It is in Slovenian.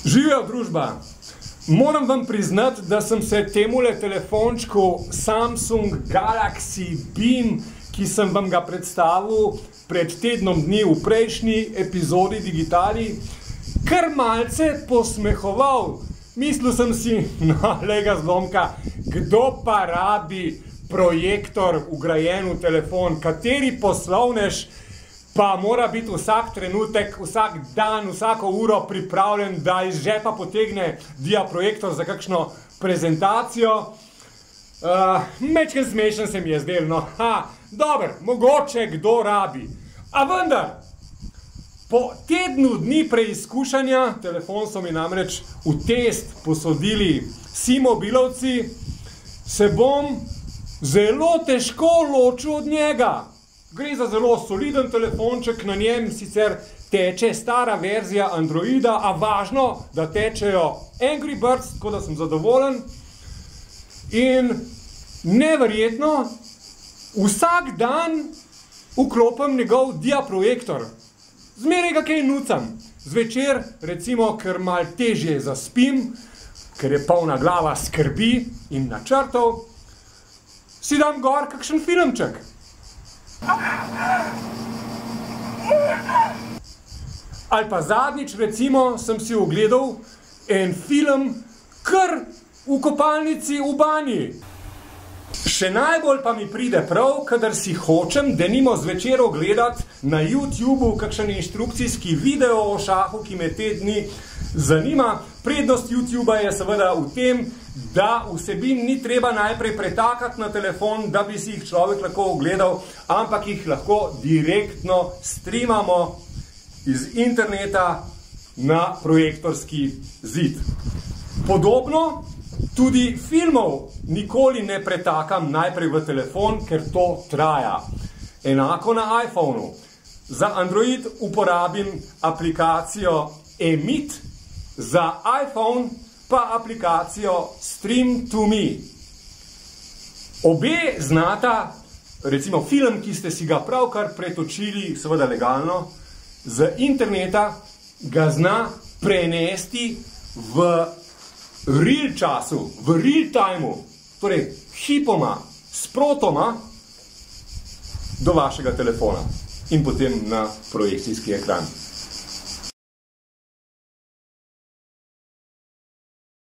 Živijo družba! Moram vam priznati, da sem se temule telefončku Samsung Galaxy Beam, ki sem vam ga predstavil pred tednom dni v prejšnji epizodi Digitali, kar malce posmehoval. Mislil sem si, no, lega zlomka, kdo pa rabi projektor vgrajen v telefon, kateri poslovnež pa mora biti vsak trenutek, vsak dan, vsako uro pripravljen, da iz žepa potegne diaprojektor za kakšno prezentacijo. Mečken smešen se mi je zdel, no, dober, mogoče kdo rabi. A vendar, po tednu dni preizkušanja, telefon so mi namreč v test posodili vsi mobilovci, se bom zelo težko ločil od njega. Gre za zelo soliden telefonček, na njem sicer teče stara verzija Androida, a važno, da tečejo Angry Birds, tako da sem zadovoljen. In neverjetno, vsak dan vklopim njegov diaprojektor. Zmeraj ga kaj nucam. Zvečer, recimo, ker malo težje zaspim, ker je polna glava skrbi in načrtov, si dam gor kakšen filmček. Ali pa zadnjič, recimo, sem si ogledal en film kar v kopalnici v banji. Še najbolj pa mi pride prav, kadar si hočem denimo zvečer ogledati na YouTubeu kakšen inštrukcijski video o šahu, ki me te dni zanima. Prednost YouTubea je seveda v tem, da vsebin ni treba najprej pretakati na telefon, da bi si jih človek lahko ogledal, ampak jih lahko direktno streamamo iz interneta na projektorski zid. Podobno tudi filmov nikoli ne pretakam najprej v telefon, ker to traja. Enako na iPhonu. Za Android uporabim aplikacijo Emit, za iPhone pa aplikacijo Stream2Me. Obe znata, recimo film, ki ste si ga pravkar pretočili, seveda legalno, z interneta, ga zna prenesti v real času, v real timeu, torej hipoma, sprotoma do vašega telefona in potem na projekcijski ekran.